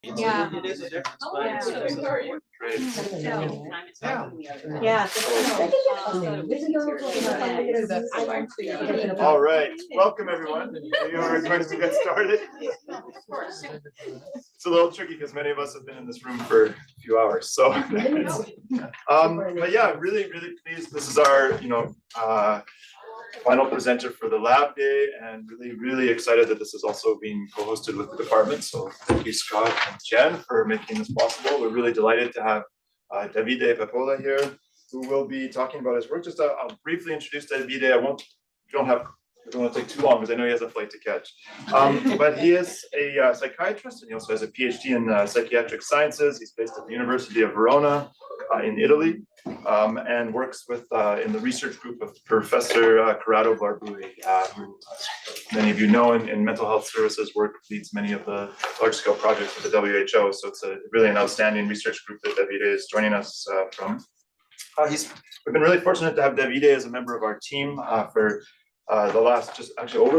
Yeah. It is a difference. Oh, But yeah. it's great. Yeah. All right, welcome everyone. We are going to get started. It's a little tricky because many of us have been in this room for a few hours. So, but yeah, really pleased. This is our, final presenter for the lab day, and really excited that this is also being co-hosted with the department. So thank you, Scott and Jen, for making this possible. We're really delighted to have Davide Papola here, who will be talking about his work. Just I'll briefly introduce Davide. I don't want to take too long because I know he has a flight to catch. But he is a psychiatrist, and he also has a PhD in psychiatric sciences. He's based at the University of Verona in Italy, and works with in the research group of Professor Corrado Barbui, who many of you know in mental health services work, leads many of the large-scale projects with the WHO. So it's really an outstanding research group that Davide is joining us from. We've been really fortunate to have Davide as a member of our team for over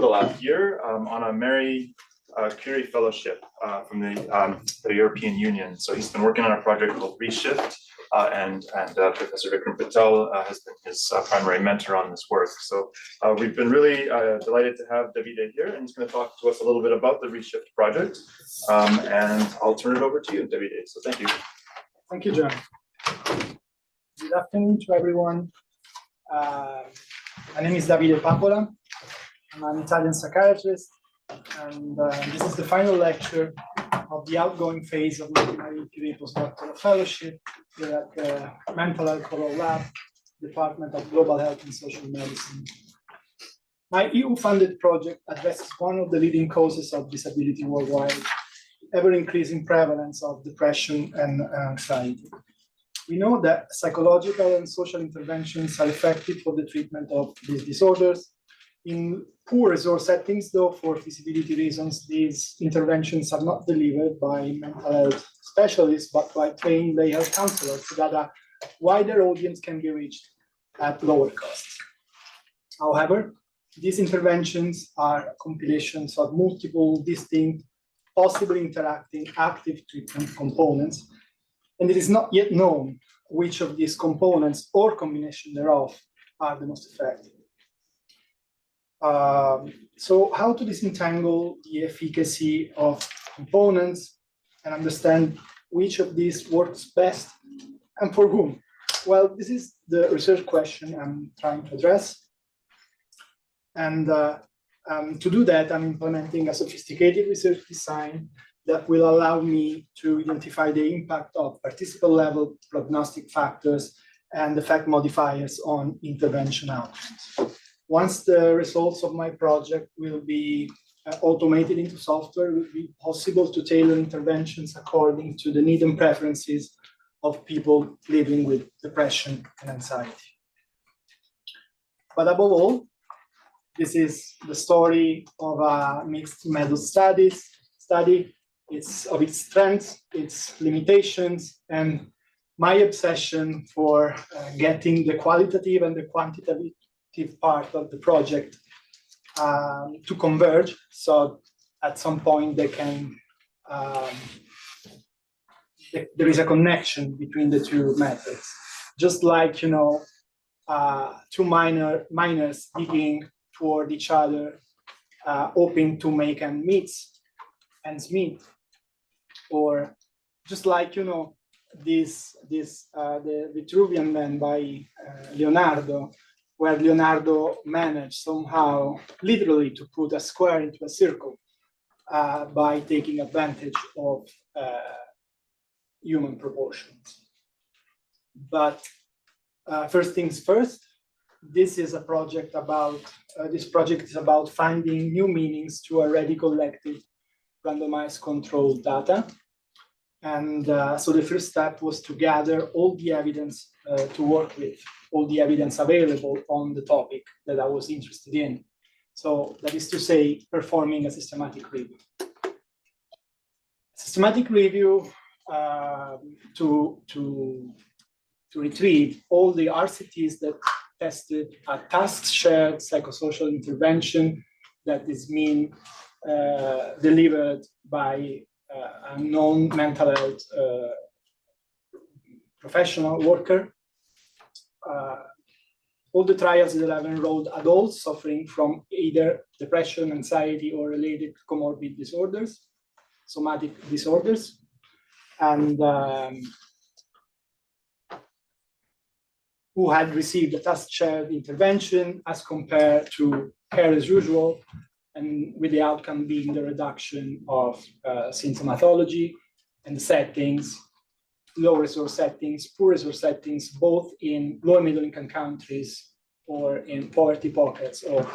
the last year on a Marie Curie fellowship from the European Union. So he's been working on a project called RESHIFT, and Professor Vikram Patel has been his primary mentor on this work. So we've been really delighted to have Davide here, and he's going to talk to us a little bit about the RESHIFT project. And I'll turn it over to you, Davide. So thank you. Thank you, John. Good afternoon to everyone. My name is Davide Papola. I'm an Italian psychiatrist, and this is the final lecture of the outgoing phase of my Marie Curie postdoctoral fellowship here at the Mental Alcohol Lab, Department of Global Health and Social Medicine. My EU-funded project addresses one of the leading causes of disability worldwide, ever-increasing prevalence of depression and anxiety. We know that psychological and social interventions are effective for the treatment of these disorders. In poor resource settings, though, for feasibility reasons, these interventions are not delivered by mental health specialists, but by trained lay health counselors, so that a wider audience can be reached at lower costs. However, these interventions are compilations of multiple distinct, possibly interacting active treatment components, and it is not yet known which of these components or combination thereof are the most effective. So how to disentangle the efficacy of components and understand which of these works best and for whom? Well, this is the research question I'm trying to address. And to do that, I'm implementing a sophisticated research design that will allow me to identify the impact of participant level prognostic factors and effect modifiers on intervention outcomes. Once the results of my project will be automated into software, it will be possible to tailor interventions according to the needs and preferences of people living with depression and anxiety. But above all, this is the story of a mixed method study. It's of its strengths, its limitations, and my obsession for getting the qualitative and the quantitative part of the project to converge, so at some point they can there is a connection between the two methods, just like two miners digging toward each other, hoping to make ends meet, or just like the Vitruvian Man by Leonardo, where Leonardo managed somehow literally to put a square into a circle by taking advantage of human proportions. But first things first, this is about finding new meanings to already collected randomized controlled data. And so the first step was to gather all the evidence to work with, all the evidence available on the topic that I was interested in. So that is to say, performing a systematic review. Systematic review to retrieve all the RCTs that tested a task-shared psychosocial intervention that is being delivered by a known mental health professional worker. All the trials that have enrolled adults suffering from either depression, anxiety, or related comorbid disorders, somatic disorders. And who had received a task-shared intervention as compared to care as usual, and with the outcome being the reduction of symptomatology and the settings, low resource settings, poor resource settings, both in low and middle income countries or in poverty pockets of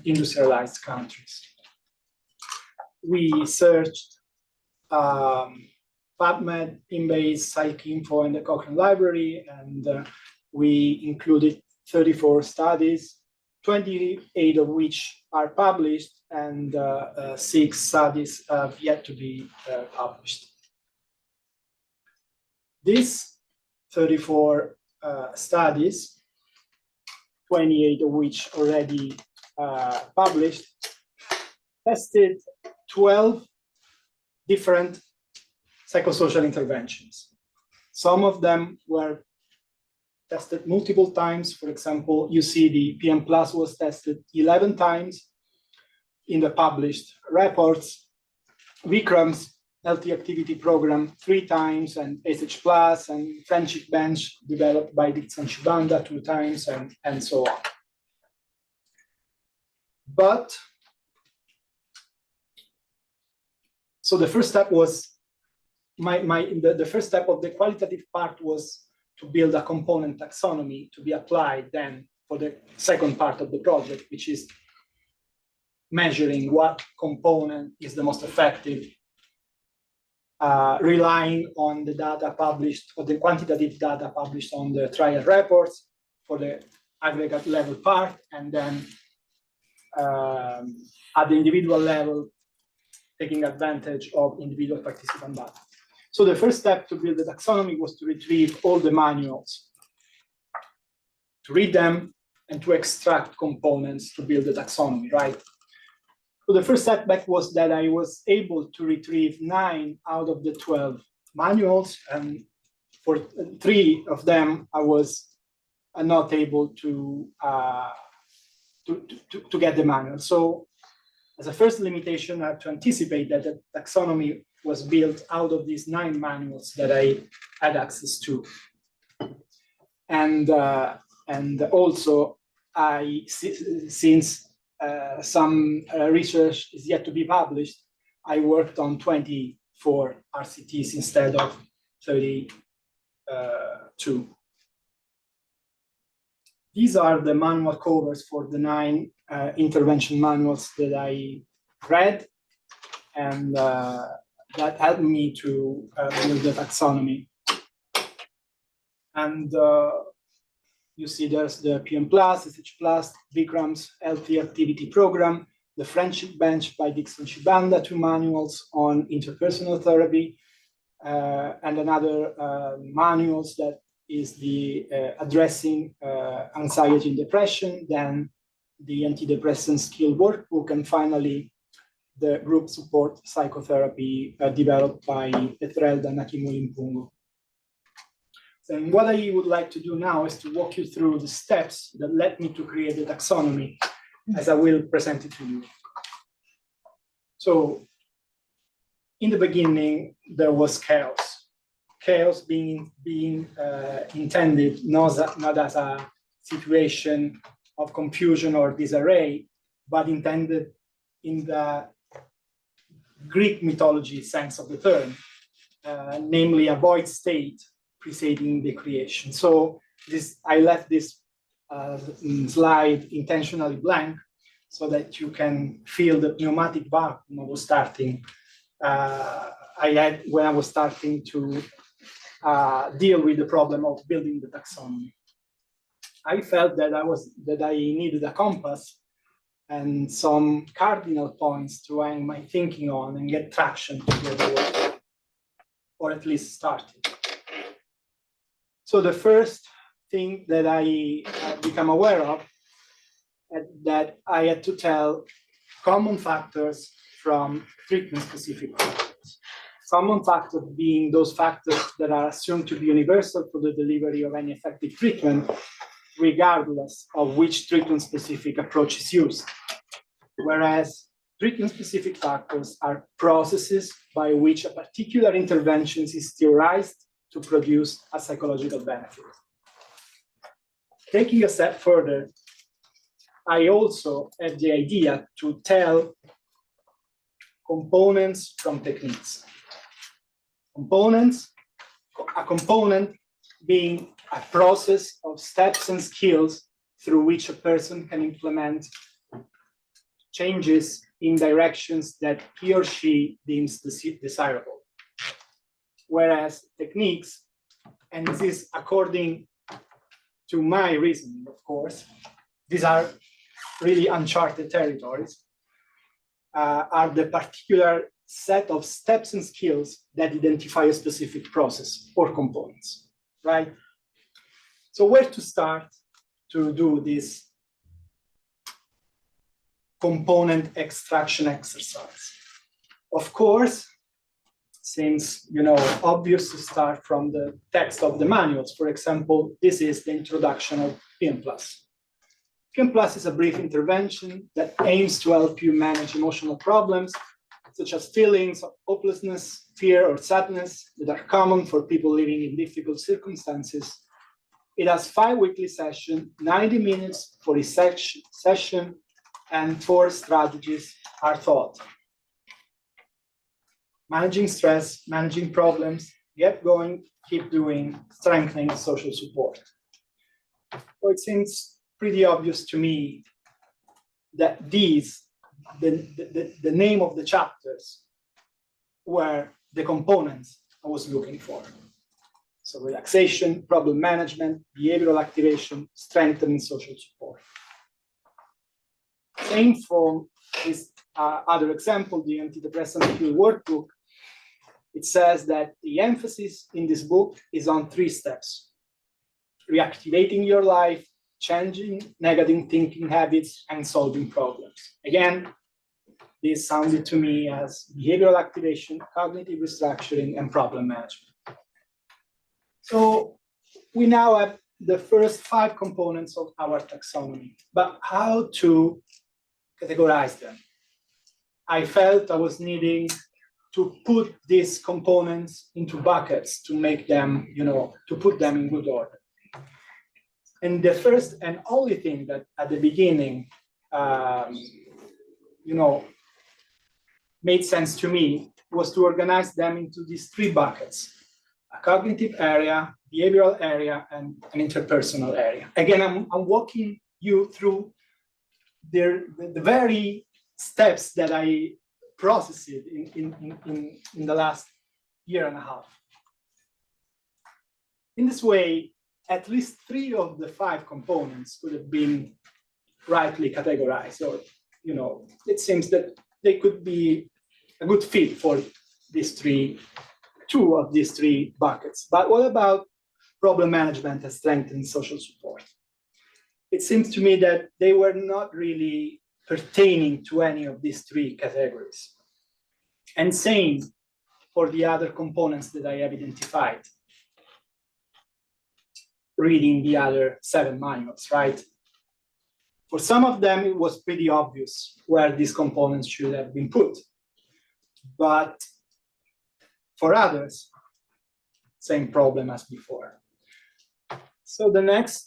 industrialized countries. We searched PubMed, Embase, PsycInfo, and the Cochrane Library, and we included 34 studies, 28 of which are published, and 6 studies have yet to be published. These 34 studies, 28 of which already published, tested 12 different psychosocial interventions. Some of them were tested multiple times. For example, you see the PM Plus was tested 11 times in the published reports. Vikram's healthy activity program 3 times, and SH Plus and Friendship Bench developed by Dixon Shibanda 2 times, and so on. But, so the first step was, the first step of the qualitative part was to build a component taxonomy to be applied then for the second part of the project, which is measuring what component is the most effective, relying on the data published, or the quantitative data published on the trial reports for the aggregate level part, and then at the individual level, taking advantage of individual participant data. So the first step to build the taxonomy was to retrieve all the manuals, to read them, and to extract components to build the taxonomy, right? So the first setback was that I was able to retrieve 9 out of the 12 manuals, and for 3 of them, I was not able to get the manual. So as a first limitation, I have to anticipate that the taxonomy was built out of these 9 manuals that I had access to. And also, since some research is yet to be published, I worked on 24 RCTs instead of 32. These are the manual covers for the 9 intervention manuals that I read, and that helped me to build the taxonomy. And you see there's the PM Plus, SH Plus, Vikram's Healthy Activity Program, the Friendship Bench by Dixon Shibanda, 2 manuals on interpersonal therapy, and another manuals that is the addressing anxiety and depression, then the antidepressant skill workbook, and finally the group support psychotherapy developed by Petrelda and Akimuli-Mpungu. And what I would like to do now is to walk you through the steps that led me to create the taxonomy, as I will present it to you. So in the beginning, there was chaos. Chaos being intended not as a situation of confusion or disarray, but intended in the Greek mythology sense of the term, namely a void state preceding the creation. So I left this slide intentionally blank so that you can feel the pneumatic vacuum I was starting. I had when I was starting to deal with the problem of building the taxonomy. I felt that I needed a compass and some cardinal points to hang my thinking on and get traction to build the work, or at least start it. So the first thing that I become aware of that I had to tell common factors from treatment-specific factors. Common factors being those factors that are assumed to be universal for the delivery of any effective treatment, regardless of which treatment-specific approach is used. Whereas treatment-specific factors are processes by which a particular intervention is theorized to produce a psychological benefit. Taking a step further, I also have the idea to tell components from techniques. A component being a process of steps and skills through which a person can implement changes in directions that he or she deems desirable. Whereas techniques, and this is according to my reasoning, of course, these are really uncharted territories, are the particular set of steps and skills that identify a specific process or components, right? So where to start to do this component extraction exercise? Of course, seems obvious to start from the text of the manuals. For example, this is the introduction of PM+. PM+ is a brief intervention that aims to help you manage emotional problems, such as feelings of hopelessness, fear, or sadness that are common for people living in difficult circumstances. It has 5 weekly sessions, 90 minutes for each session, and 4 strategies are taught. Managing stress, managing problems, get going, keep doing, strengthening social support. So it seems pretty obvious to me that these, the name of the chapters, were the components I was looking for. So relaxation, problem management, behavioral activation, strengthening social support. Same for this other example, the antidepressant pill workbook. It says that the emphasis in this book is on 3 steps: reactivating your life, changing negative thinking habits, and solving problems. Again, this sounded to me as behavioral activation, cognitive restructuring, and problem management. So we now have the first 5 components of our taxonomy, but how to categorize them? I felt I was needing to put these components into buckets to make them, to put them in good order. And the first and only thing that at the beginning, made sense to me was to organize them into these 3 buckets: a cognitive area, behavioral area, and an interpersonal area. Again, I'm walking you through the very steps that I processed in the last year and a half. In this way, at least 3 of the 5 components could have been rightly categorized, or it seems that they could be a good fit for these 2 of these 3 buckets. But what about problem management and strengthening social support? It seems to me that they were not really pertaining to any of these 3 categories. And same for the other components that I have identified, reading the other 7 manuals, right? For some of them, it was pretty obvious where these components should have been put. But for others, same problem as before. So the next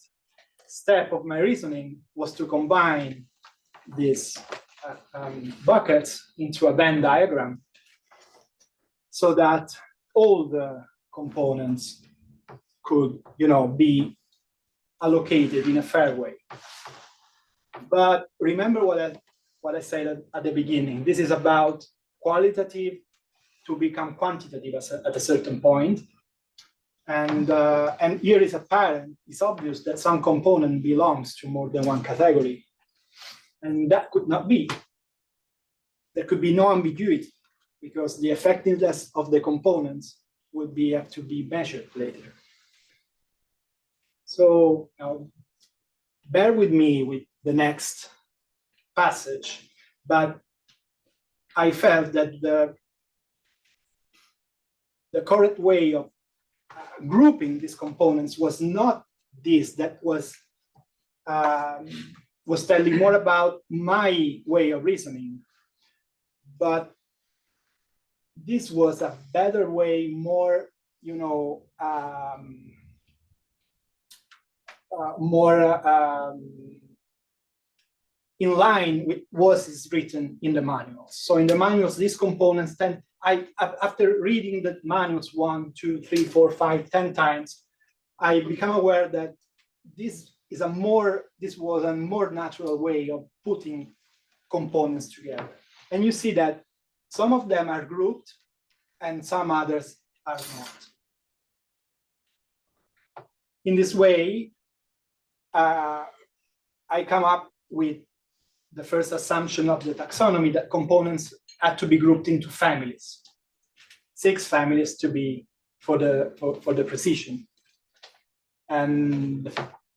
step of my reasoning was to combine these buckets into a Venn diagram so that all the components could, be allocated in a fair way. But remember what I said at the beginning. This is about qualitative to become quantitative at a certain point. And here is apparent, it's obvious that some component belongs to more than one category. And that could not be. There could be no ambiguity because the effectiveness of the components would have to be measured later. So now, bear with me with the next passage, but I felt that the correct way of grouping these components was not this, that was telling more about my way of reasoning, but this was a better way, more, you know, more in line with what is written in the manuals. So in the manuals, these components tend, after reading the manuals 1, 2, 3, 4, 5, 10 times, I become aware that this was a more natural way of putting components together. And you see that some of them are grouped and some others are not. In this way, I come up with the first assumption of the taxonomy that components had to be grouped into families, 6 families to be for the precision. And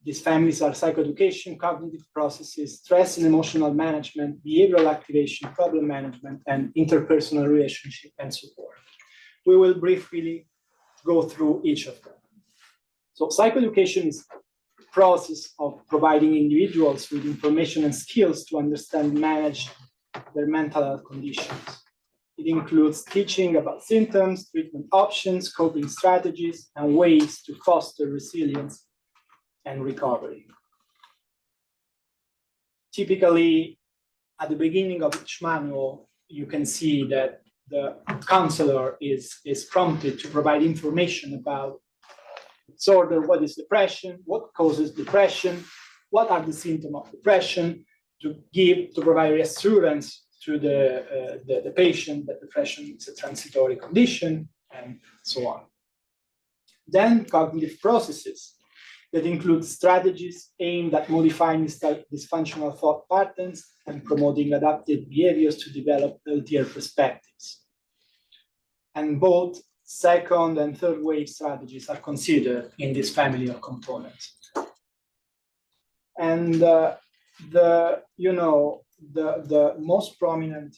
these families are psychoeducation, cognitive processes, stress and emotional management, behavioral activation, problem management, and interpersonal relationship and support. We will briefly go through each of them. So psychoeducation is the process of providing individuals with information and skills to understand and manage their mental health conditions. It includes teaching about symptoms, treatment options, coping strategies, and ways to foster resilience and recovery. Typically, at the beginning of each manual, you can see that the counselor is prompted to provide information about disorder, what is depression, what causes depression, what are the symptoms of depression, to provide reassurance to the patient that depression is a transitory condition, and so on. Then cognitive processes that include strategies aimed at modifying dysfunctional thought patterns and promoting adaptive behaviors to develop healthier perspectives. And both second and third wave strategies are considered in this family of components. And the most prominent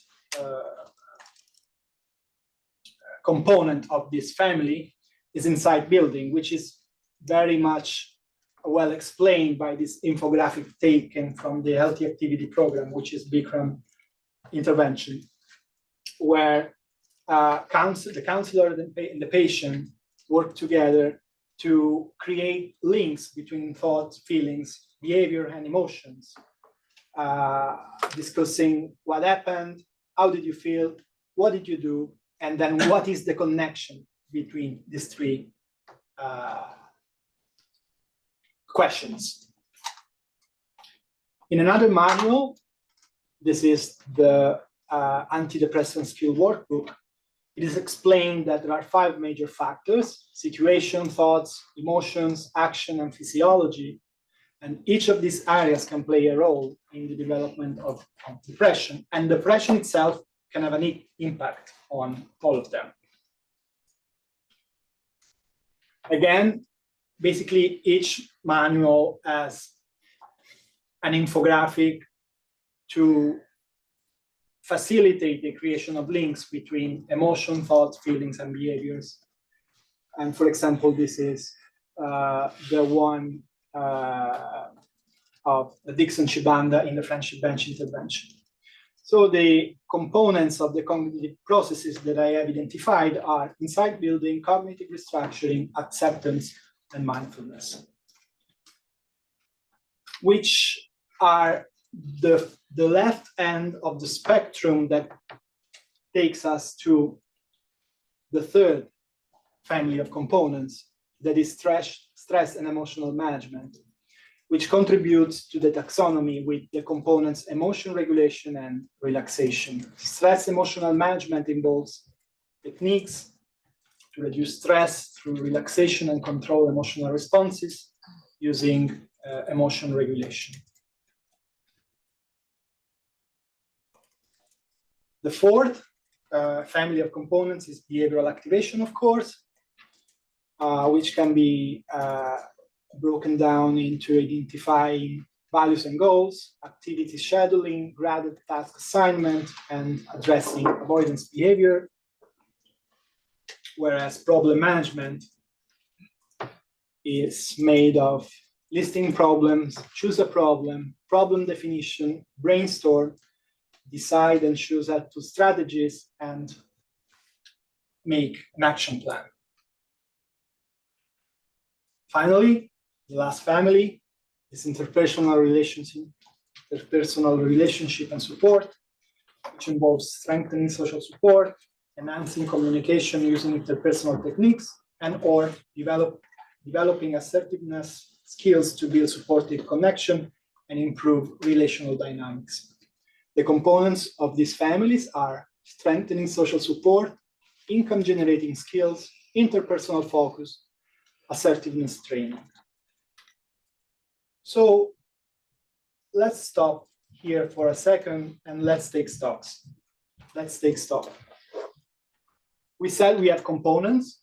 component of this family is insight building, which is very much well explained by this infographic taken from the Healthy Activity Program, which is Bikram intervention, where the counselor and the patient work together to create links between thoughts, feelings, behavior, and emotions, discussing what happened, how did you feel, what did you do, and then what is the connection between these 3 questions. In another manual, this is the antidepressant skill workbook. It is explained that there are 5 major factors: situation, thoughts, emotions, action, and physiology. And each of these areas can play a role in the development of depression. And depression itself can have an impact on all of them. Again, basically each manual has an infographic to facilitate the creation of links between emotion, thoughts, feelings, and behaviors. And for example, this is the one of Dixon Shibanda in the friendship bench intervention. So the components of the cognitive processes that I have identified are insight building, cognitive restructuring, acceptance, and mindfulness, which are the left end of the spectrum that takes us to the third family of components, that is stress and emotional management, which contributes to the taxonomy with the components emotion regulation and relaxation. Stress emotional management involves techniques to reduce stress through relaxation and control emotional responses using emotion regulation. The fourth family of components is behavioral activation, of course, which can be broken down into identifying values and goals, activity scheduling, graded task assignment, and addressing avoidance behavior. whereas problem management is made of listing problems, choose a problem, problem definition, brainstorm, decide and choose out two strategies, and make an action plan. Finally, the last family is interpersonal relationship and support, which involves strengthening social support, enhancing communication using interpersonal techniques, and or developing assertiveness skills to build supportive connection and improve relational dynamics. The components of these families are strengthening social support, income generating skills, interpersonal focus, assertiveness training. So let's stop here for a second and let's take stocks. Let's take stock. We said we have components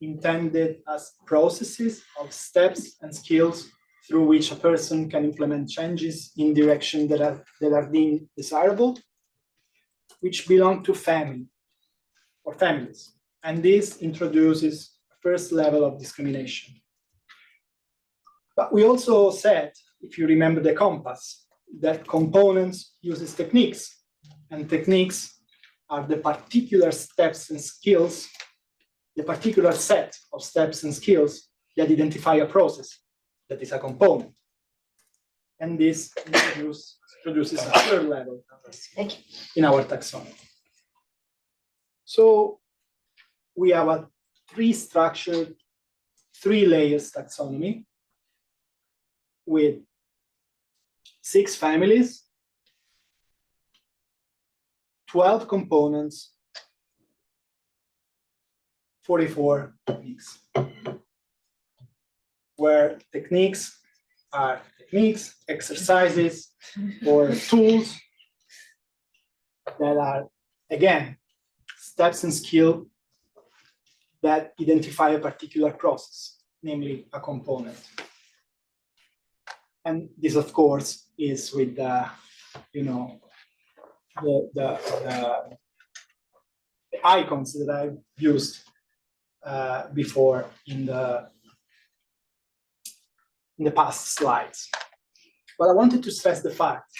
intended as processes of steps and skills through which a person can implement changes in direction that are deemed desirable, which belong to family or families. And this introduces a first level of discrimination. But we also said, if you remember the compass, that components uses techniques, and techniques are the particular steps and skills, the particular set of steps and skills that identify a process that is a component. And this introduces a third level in our taxonomy. So we have a three-structured, three-layers taxonomy with 6 families, 12 components, 44 techniques, where techniques are techniques, exercises, or tools that are, again, steps and skills that identify a particular process, namely a component. And this, of course, is with the, the icons that I've used before in the past slides. But I wanted to stress the fact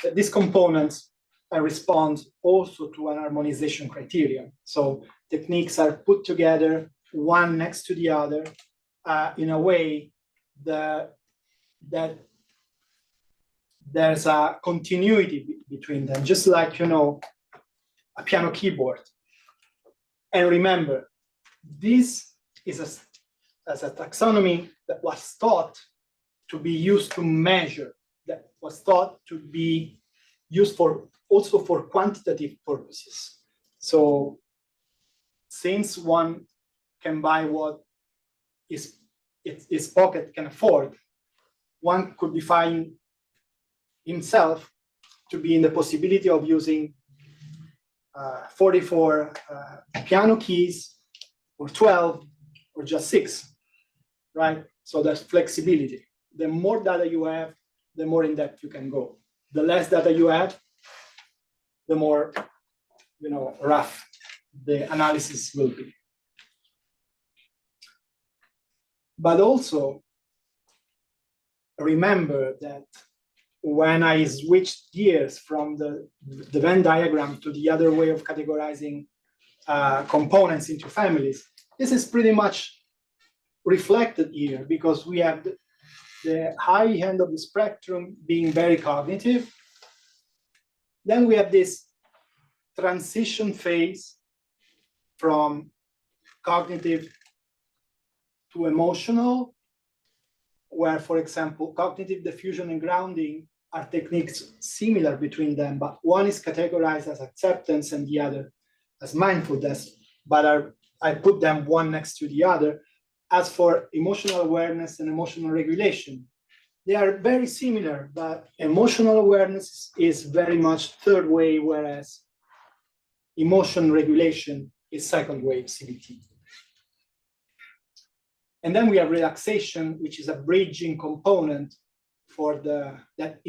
that these components respond also to an harmonization criterion. So techniques are put together one next to the other in a way that there's a continuity between them, just like, a piano keyboard. And remember, this is a taxonomy that was thought to be used to measure, that was thought to be used also for quantitative purposes. So since one can buy what his pocket can afford, one could define himself to be in the possibility of using 44 piano keys, or 12, or just 6, right? So there's flexibility. The more data you have, the more in depth you can go. The less data you have, the more, rough the analysis will be. But also, remember that when I switched gears from the Venn diagram to the other way of categorizing components into families, this is pretty much reflected here, because we have the high end of the spectrum being very cognitive. Then we have this transition phase from cognitive to emotional, where, for example, cognitive diffusion and grounding are techniques similar between them, but one is categorized as acceptance and the other as mindfulness, but I put them one next to the other. As for emotional awareness and emotional regulation, they are very similar, but emotional awareness is very much third wave, whereas emotion regulation is second wave CBT. And then we have relaxation, which is a bridging component for that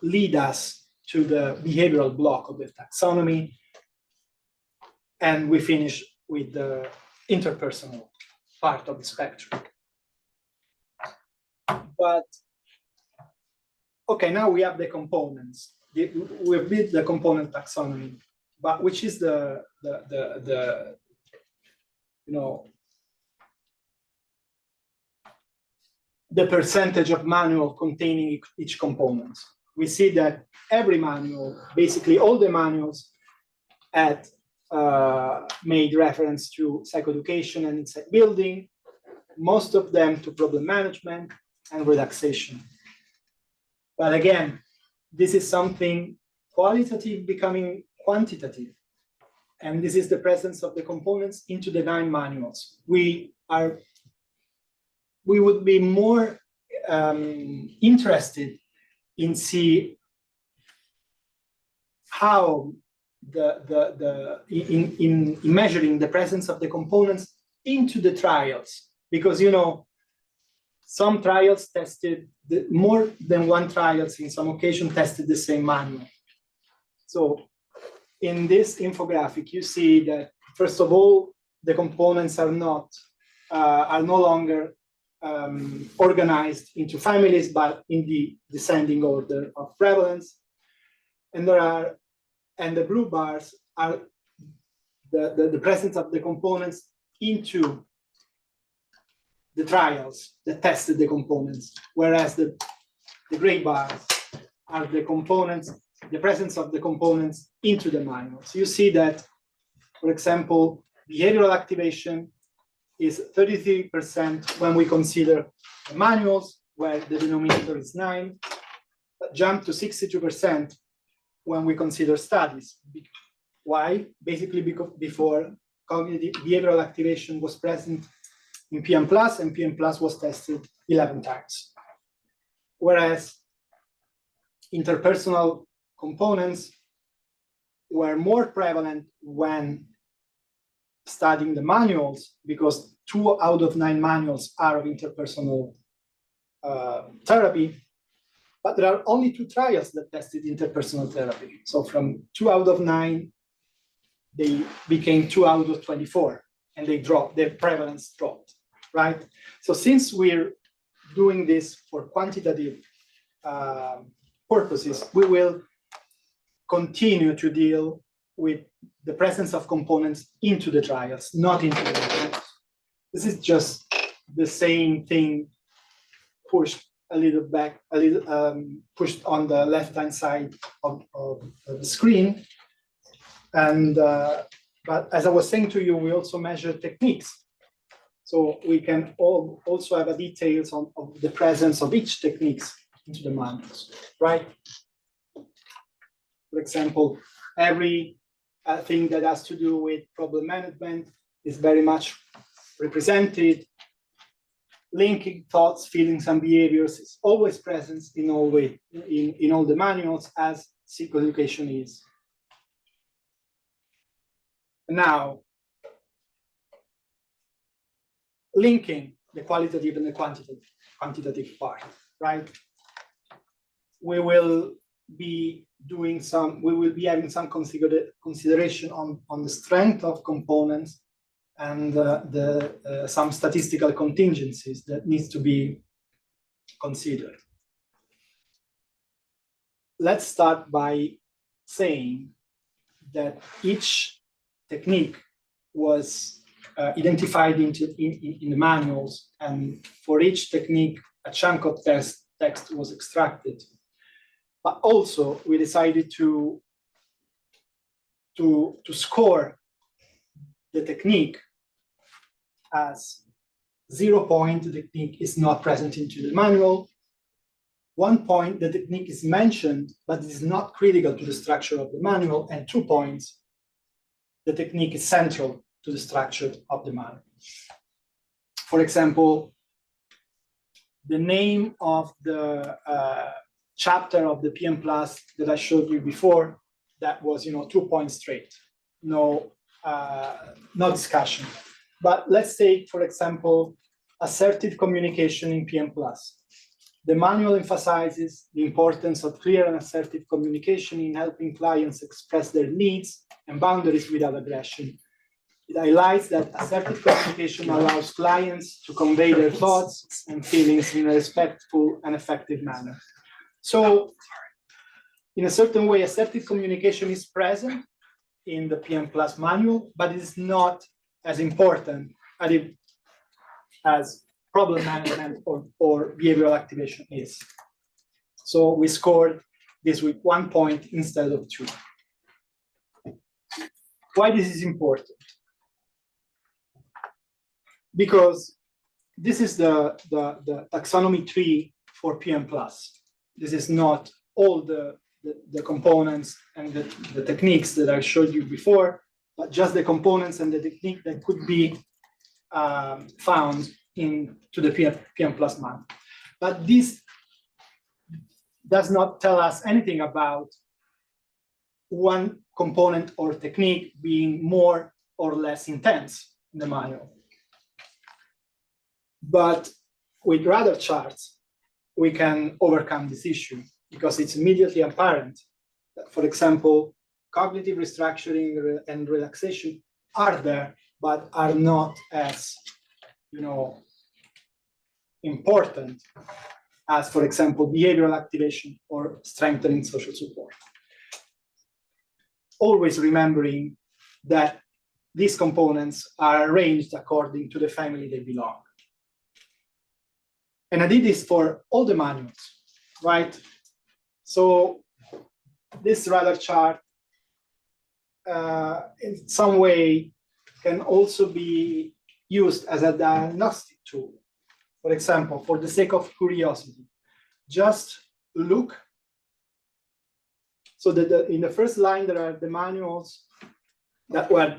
lead us to the behavioral block of the taxonomy. And we finish with the interpersonal part of the spectrum. But okay, now we have the components. We've built the component taxonomy, but which is the percentage of manual containing each component. We see that every manual, basically all the manuals, had made reference to psychoeducation and insight building, most of them to problem management and relaxation. But again, this is something qualitative becoming quantitative. And this is the presence of the components into the 9 manuals. We would be more interested in see how in measuring the presence of the components into the trials, because some trials tested more than one trials in some occasion tested the same manual. So in this infographic, you see that first of all, the components are no longer organized into families, but in the descending order of prevalence. And the blue bars are the presence of the components into the trials that tested the components, whereas the gray bars are the components, the presence of the components into the manuals. You see that, for example, behavioral activation is 33% when we consider the manuals, where the denominator is 9, but jump to 62% when we consider studies. Why? Basically because before cognitive behavioral activation was present in PM+, and PM+ was tested 11 times. Whereas interpersonal components were more prevalent when studying the manuals, because 2 out of 9 manuals are of interpersonal therapy, but there are only 2 trials that tested interpersonal therapy. So from 2 out of 9, they became 2 out of 24, and they dropped, their prevalence dropped, right? So since we're doing this for quantitative purposes, we will continue to deal with the presence of components into the trials, not into the trials. This is just the same thing pushed a little back, pushed on the left-hand side of the screen. And but as I was saying to you, we also measure techniques. So we can also have a details of the presence of each techniques into the manuals, right? For example, every thing that has to do with problem management is very much represented. Linking thoughts, feelings, and behaviors is always present in all the manuals, as psychoeducation is. Now, linking the qualitative and the quantitative part, right? We will be having some consideration on the strength of components and some statistical contingencies that needs to be considered. Let's start by saying that each technique was identified in the manuals, and for each technique, a chunk of text was extracted. But also, we decided to score the technique as 0 point, the technique is not present into the manual. 1 point, the technique is mentioned, but is not critical to the structure of the manual. And 2 points, the technique is central to the structure of the manual. For example, the name of the chapter of the PM+ that I showed you before, that was 2 points straight, no discussion. But let's take, for example, assertive communication in PM+. The manual emphasizes the importance of clear and assertive communication in helping clients express their needs and boundaries without aggression. It highlights that assertive communication allows clients to convey their thoughts and feelings in a respectful and effective manner. So, in a certain way, assertive communication is present in the PM Plus manual, but it is not as important as problem management or behavioral activation is. So we scored this with 1 point instead of 2. Why this is important? Because this is the taxonomy tree for PM Plus. This is not all the components and the techniques that I showed you before, but just the components and the technique that could be found into the PM Plus manual. But this does not tell us anything about one component or technique being more or less intense in the manual. But with radar charts, we can overcome this issue because it's immediately apparent that, for example, cognitive restructuring and relaxation are there, but are not as, important as, for example, behavioral activation or strengthening social support. Always remembering that these components are arranged according to the family they belong. And I did this for all the manuals, right? So this radar chart in some way can also be used as a diagnostic tool. For example, for the sake of curiosity, just look. So that in the first line, there are the manuals that were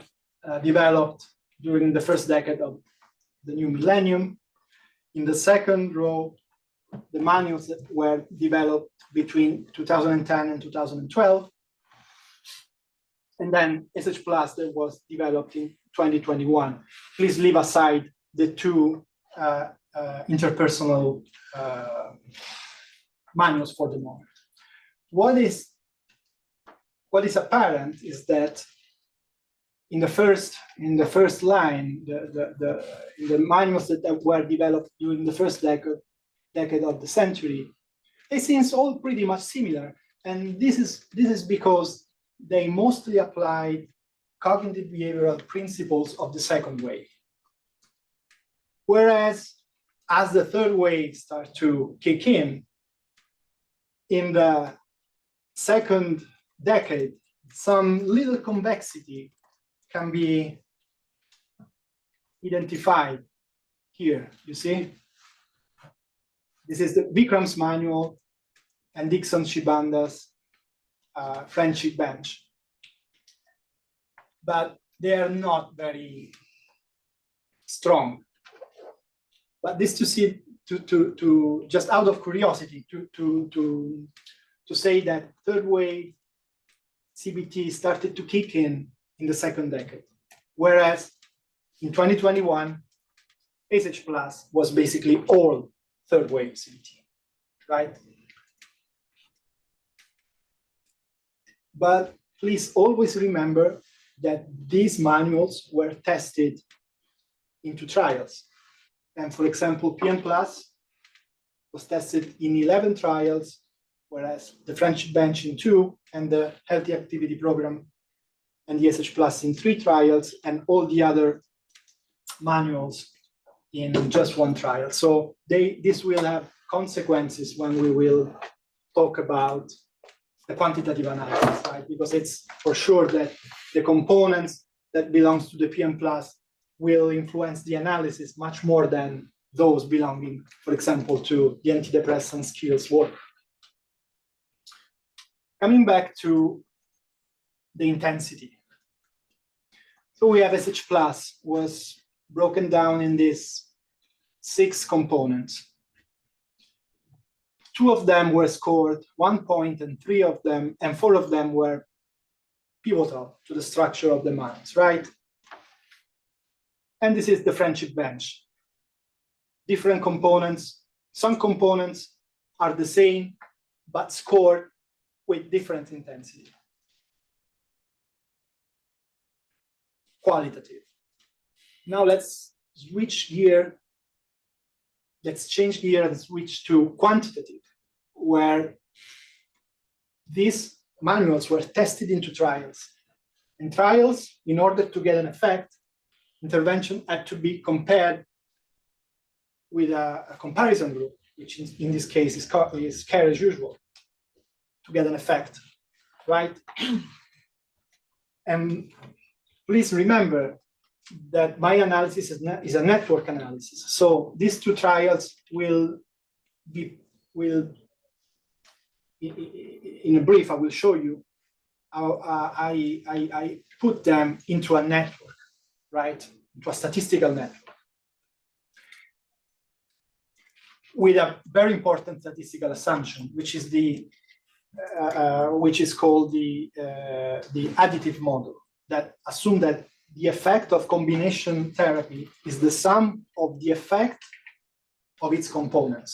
developed during the first decade of the new millennium. In the second row, the manuals that were developed between 2010 and 2012. And then SH Plus that was developed in 2021. Please leave aside the two interpersonal manuals for the moment. What is apparent is that in the first line, in the manuals that were developed during the first decade of the century, they seem all pretty much similar. And this is because they mostly applied cognitive behavioral principles of the second wave. Whereas as the third wave starts to kick in the second decade, some little convexity can be identified here, you see? This is the Bikram's manual and Dixon Shibanda's friendship bench. But they are not very strong. But this to see, to just out of curiosity, to say that third wave CBT started to kick in the second decade. Whereas in 2021, SH Plus was basically all third wave CBT, right? But please always remember that these manuals were tested into trials. And for example, PM Plus was tested in 11 trials, whereas the Friendship Bench in 2, and the Healthy Activity Program and the SH Plus in 3 trials, and all the other manuals in just 1 trial. So this will have consequences when we will talk about the quantitative analysis, right? Because it's for sure that the components that belongs to the PM Plus will influence the analysis much more than those belonging, for example, to the antidepressant skills work. Coming back to the intensity. So we have SH Plus was broken down in these 6 components. 2 of them were scored 1 point, and 4 of them were pivotal to the structure of the minds, right? And this is the Friendship Bench. Different components. Some components are the same, but scored with different intensity. Qualitative. Now let's switch gear. Let's change gear and switch to quantitative, where these manuals were tested into trials. In trials, in order to get an effect, intervention had to be compared with a comparison group, which in this case is care as usual, to get an effect, right? And please remember that my analysis is a network analysis. So these two trials will, in a brief, I will show you how I put them into a network, right? Into a statistical network. With a very important statistical assumption, which is called the additive model, that assume that the effect of combination therapy is the sum of the effect of its components.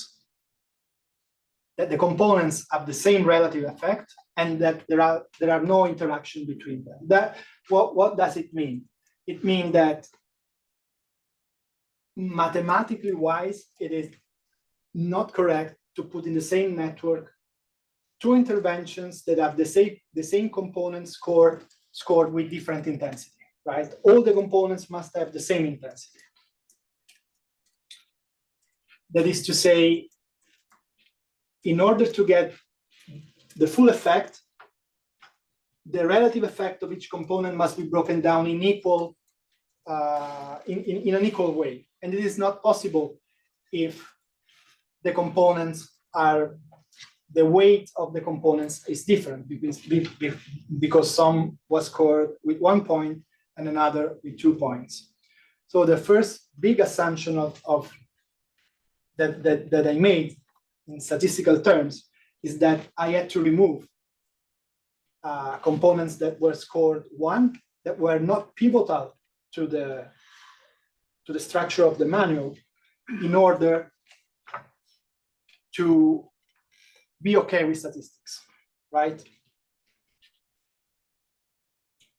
That the components have the same relative effect, and that there are no interaction between them. That what does it mean? It means that mathematically wise, it is not correct to put in the same network two interventions that have the same components scored with different intensity, right? All the components must have the same intensity. That is to say, in order to get the full effect, the relative effect of each component must be broken down in equal, in an equal way. And it is not possible if the components are, the weight of the components is different, because some was scored with 1 point and another with 2 points. So the first big assumption that I made in statistical terms is that I had to remove components that were scored 1, that were not pivotal to the structure of the manual, in order to be okay with statistics, right?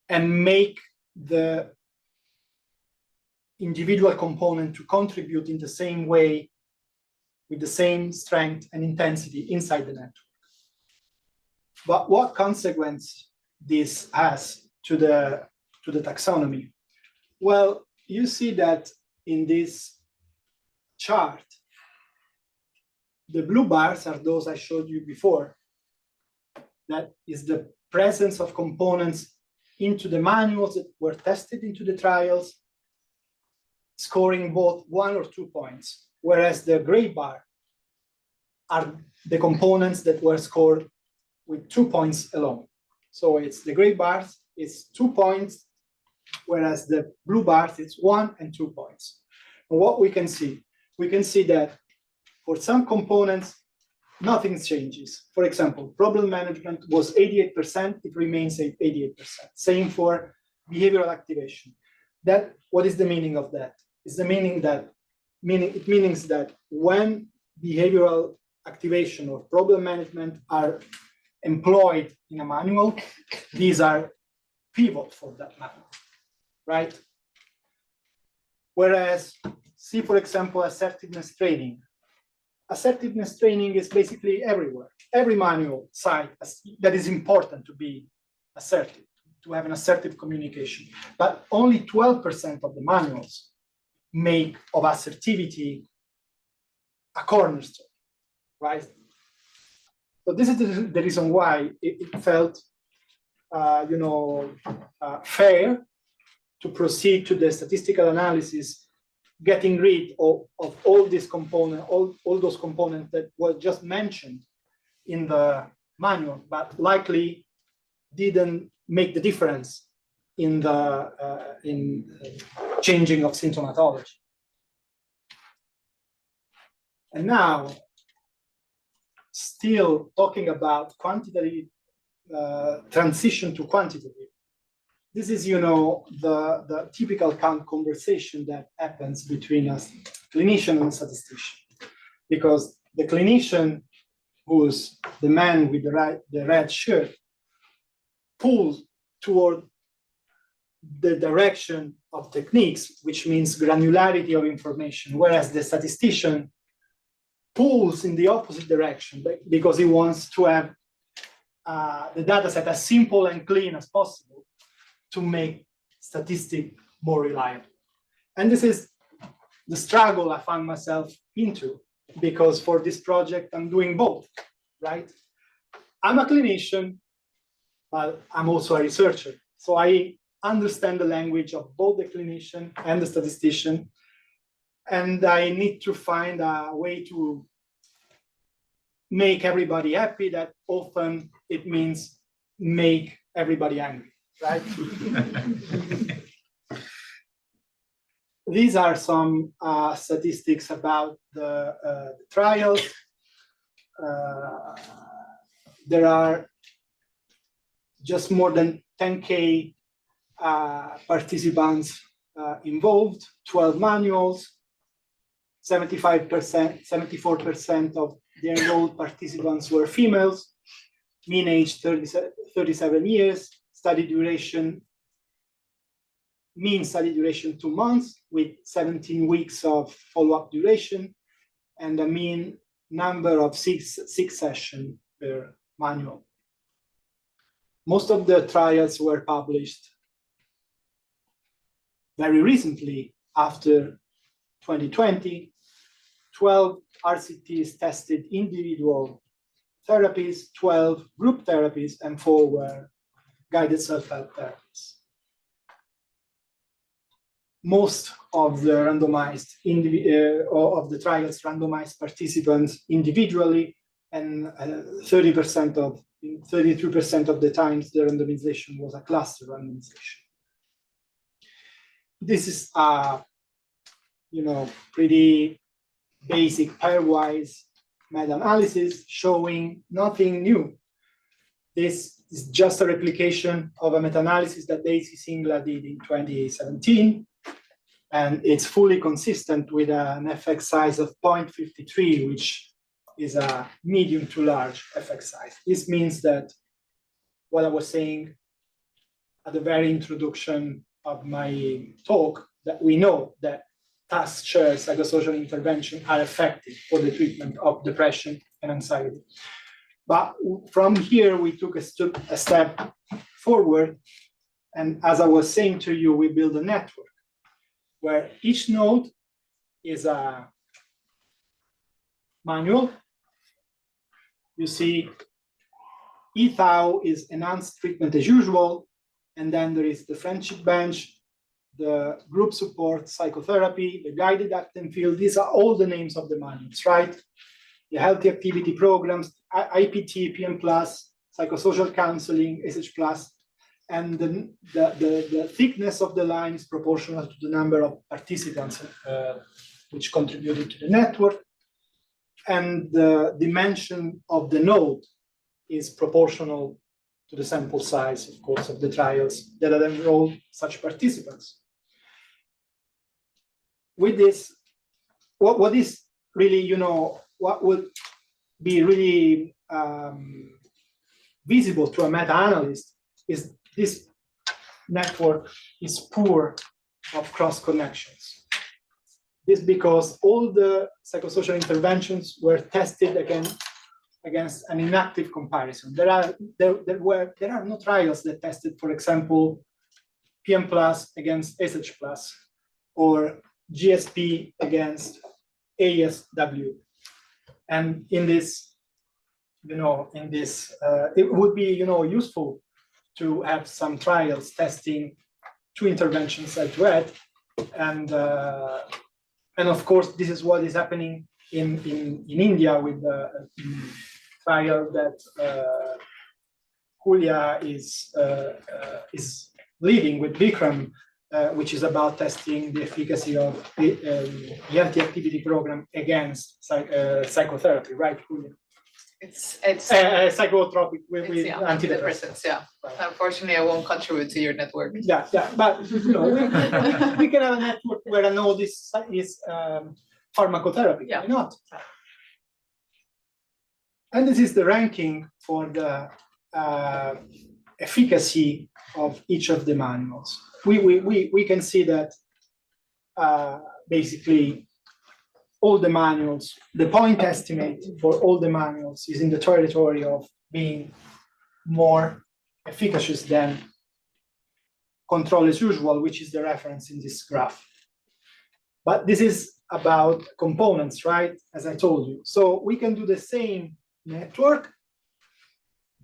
And make the individual component to contribute in the same way, with the same strength and intensity inside the network. But what consequence this has to the taxonomy? Well, you see that in this chart, the blue bars are those I showed you before. That is the presence of components into the manuals that were tested into the trials, scoring both 1 or 2 points, whereas the gray bar are the components that were scored with 2 points alone. So it's the gray bars, it's 2 points, whereas the blue bars, it's 1 and 2 points. And what we can see that for some components, nothing changes. For example, problem management was 88%, it remains at 88%. Same for behavioral activation. That, what is the meaning of that? It's the meaning that, it means that when behavioral activation or problem management are employed in a manual, these are pivot for that manual, right? Whereas, see for example, assertiveness training. Assertiveness training is basically everywhere. Every manual site that is important to be assertive, to have an assertive communication. But only 12% of the manuals make of assertivity a cornerstone, right? So this is the reason why it felt, fair to proceed to the statistical analysis, getting rid of all these components, all those components that were just mentioned in the manual, but likely didn't make the difference in the changing of symptomatology. And now, still talking about quantitative transition to quantitative. This is, the typical conversation that happens between a clinician and a statistician, because the clinician, who's the man with the red shirt, pulls toward the direction of techniques, which means granularity of information, whereas the statistician pulls in the opposite direction because he wants to have the data set as simple and clean as possible to make statistics more reliable. And this is the struggle I found myself into, because for this project, I'm doing both, right? I'm a clinician, but I'm also a researcher. So I understand the language of both the clinician and the statistician, and I need to find a way to make everybody happy. That often it means make everybody angry, right? These are some statistics about the trials. There are just more than 10K participants involved, 12 manuals, 75%, 74% of the enrolled participants were females, mean age 37 years, study duration, mean study duration 2 months with 17 weeks of follow-up duration, and a mean number of six sessions per manual. Most of the trials were published very recently after 2020. 12 RCTs tested individual therapies, 12 group therapies, and 4 were guided self-help therapies. Most of the randomized of the trials randomized participants individually, and 33% of the times the randomization was a cluster randomization. This is pretty basic pairwise meta-analysis showing nothing new. This is just a replication of a meta-analysis that Daisy Singla did in 2017. And it's fully consistent with an effect size of 0.53, which is a medium to large effect size. This means that what I was saying at the very introduction of my talk, that we know that task-shared psychosocial intervention are effective for the treatment of depression and anxiety. But from here, we took a step forward. And as I was saying to you, we build a network where each node is a manual. You see, ETHAU is enhanced treatment as usual. And then there is the friendship bench, the group support, psychotherapy, the guided act and field. These are all the names of the manuals, right? The healthy activity programs, IPT, PM+, psychosocial counseling, SH+, and the thickness of the line is proportional to the number of participants which contributed to the network. And the dimension of the node is proportional to the sample size, of course, of the trials that have enrolled such participants. With this, what is really, what would be really visible to a meta-analyst is this network is poor of cross connections. This because all the psychosocial interventions were tested against an inactive comparison. There are no trials that tested, for example, PM+ against SH+, or GSP against ASW. And in this, it would be, useful to have some trials testing 2 interventions head-to-head, and of course, this is what is happening in India with the trial that Julia is leading with Bikram, which is about testing the efficacy of the healthy activity program against psychotherapy, right, Julia? It's psychotropic with antidepressants. Yeah. Right. Unfortunately, I won't contribute to your network. Yeah, but we can have a network where I know this is pharmacotherapy. Yeah. Why not? And this is the ranking for the efficacy of each of the manuals. We can see that basically all the manuals, the point estimate for all the manuals is in the territory of being more efficacious than control as usual, which is the reference in this graph. But this is about components, right? As I told you. So we can do the same network,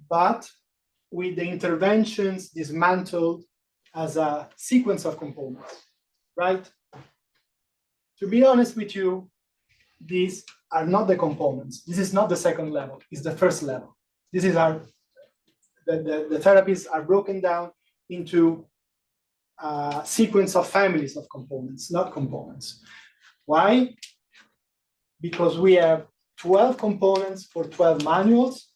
but with the interventions dismantled as a sequence of components, right? To be honest with you, these are not the components. This is not the second level, it's the first level. This is the therapies are broken down into a sequence of families of components, not components. Why? Because we have 12 components for 12 manuals,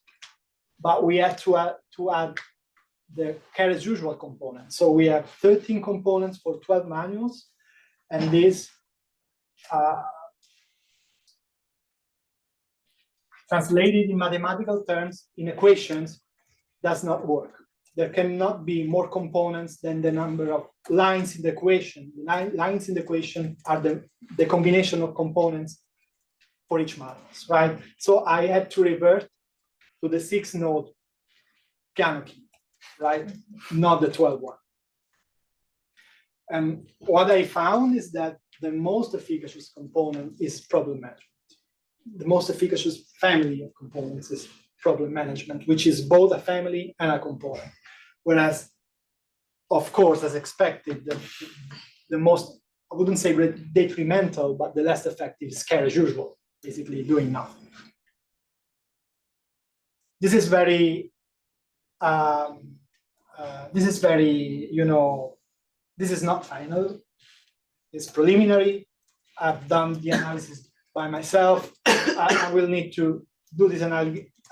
but we had to add the care as usual component. So we have 13 components for 12 manuals, and this translated in mathematical terms, in equations, does not work. There cannot be more components than the number of lines in the equation. The lines in the equation are the combination of components for each manuals, right? So I had to revert to the 6-node piano key, right? Not the 12 one. And what I found is that the most efficacious component is problem management. The most efficacious family of components is problem management, which is both a family and a component. Whereas, of course, as expected, the most, I wouldn't say detrimental, but the less effective is care as usual, basically doing nothing. This is very, you know, this is not final, it's preliminary. I've done the analysis by myself. I will need to do this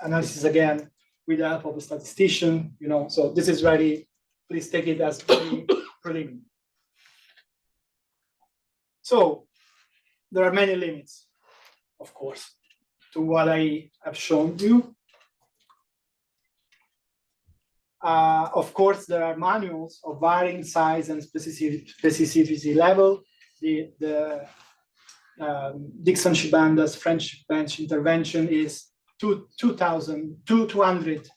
analysis again with the help of a statistician, you know, so this is very, please take it as very preliminary. So there are many limits, of course, to what I have shown you. Of course, there are manuals of varying size and specificity level. The Dixon-Shibanda's French bench intervention is 200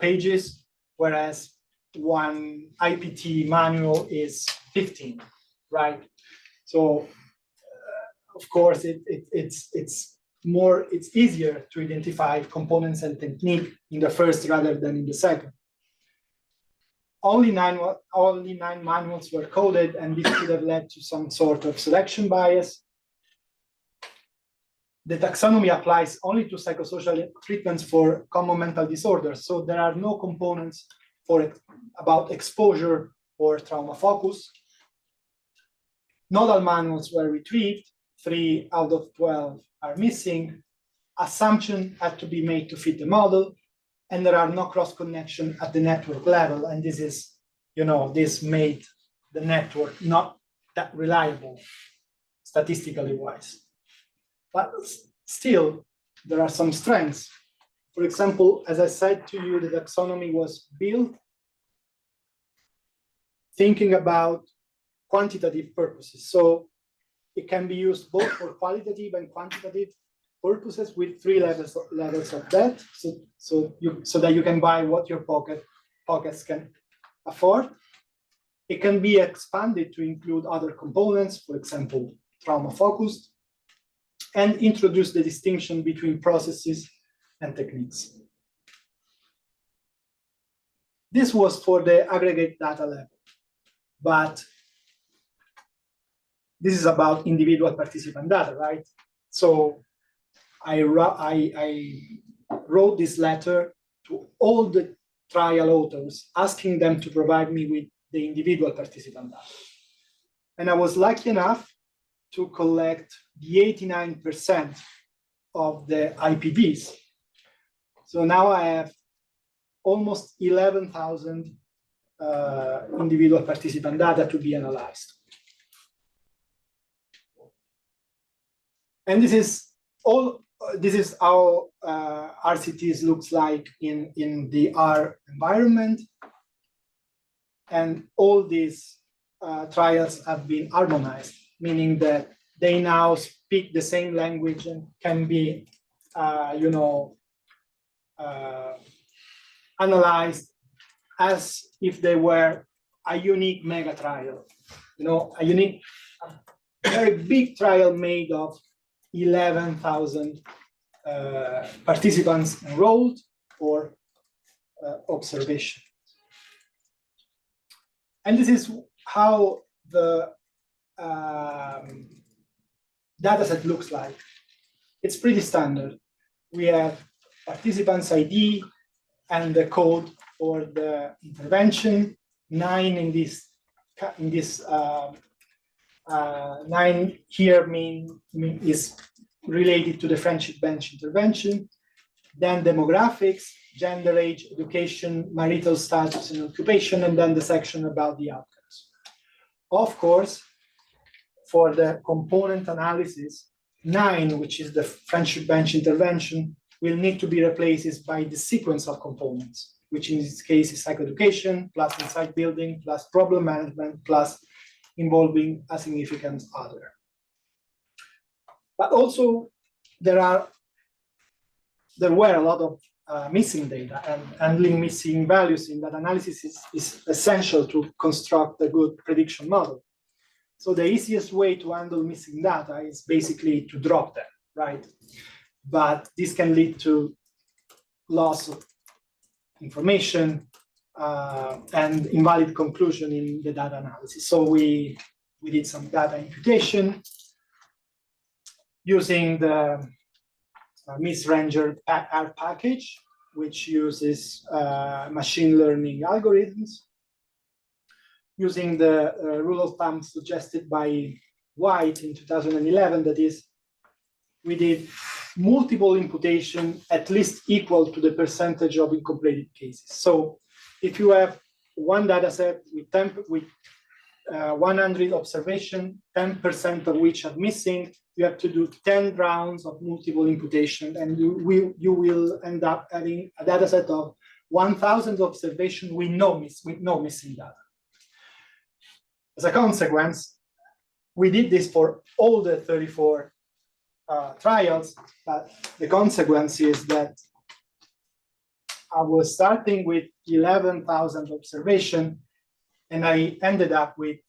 pages, whereas one IPT manual is 15, right? So, of course, it's easier to identify components and technique in the first rather than in the second. Only nine manuals were coded, and this could have led to some sort of selection bias. The taxonomy applies only to psychosocial treatments for common mental disorders, so there are no components about exposure or trauma focus. Not all manuals were retrieved, 3 out of 12 are missing. Assumption had to be made to fit the model, and there are no cross-connection at the network level, and this is, you know, this made the network not that reliable, statistically wise. But still, there are some strengths. For example, as I said to you, the taxonomy was built thinking about quantitative purposes. So it can be used both for qualitative and quantitative purposes with 3 levels of that, so that you can buy what your pockets can afford. It can be expanded to include other components, for example, trauma-focused, and introduce the distinction between processes and techniques. This was for the aggregate data level, but this is about individual participant data, right? So I wrote this letter to all the trial authors, asking them to provide me with the individual participant data. And I was lucky enough to collect the 89% of the IPVs. So now I have almost 11,000 individual participant data to be analyzed. And this is how RCTs looks like in the R environment. And all these trials have been harmonized, meaning that they now speak the same language and can be, analyzed as if they were a unique mega trial, a unique, very big trial made of 11,000 participants enrolled or observation. And this is how the dataset looks like. It's pretty standard. We have participants ID and the code for the intervention. 9 in this 9 here is related to the friendship bench intervention. Then demographics, gender, age, education, marital status, and occupation, and then the section about the outcomes. Of course, for the component analysis, 9, which is the friendship bench intervention, will need to be replaced by the sequence of components, which in this case is psychoeducation, plus insight building, plus problem management, plus involving a significant other. But also, there were a lot of missing data, and handling missing values in that analysis is essential to construct a good prediction model. So the easiest way to handle missing data is basically to drop them, right? But this can lead to loss of information and invalid conclusion in the data analysis. So we did some data imputation using the misranger R package, which uses machine learning algorithms, using the rule of thumb suggested by White in 2011, that is, we did multiple imputation at least equal to the percentage of incompleted cases. So if you have one data set with 100 observation, 10% of which are missing, you have to do 10 rounds of multiple imputation, and you will end up having a data set of 1,000 observations with no missing data. As a consequence, we did this for all the 34 trials, but the consequence is that I was starting with 11,000 observation, and I ended up with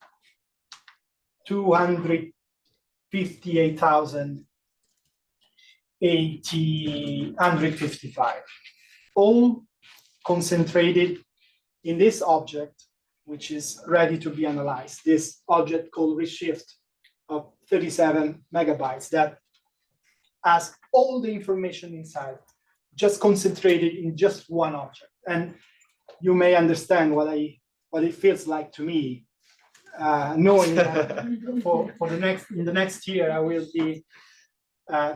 258,855, all concentrated in this object, which is ready to be analyzed. This object called RESHIFT of 37 megabytes that has all the information inside, just concentrated in just one object. And you may understand what it feels like to me, knowing that in the next year I will be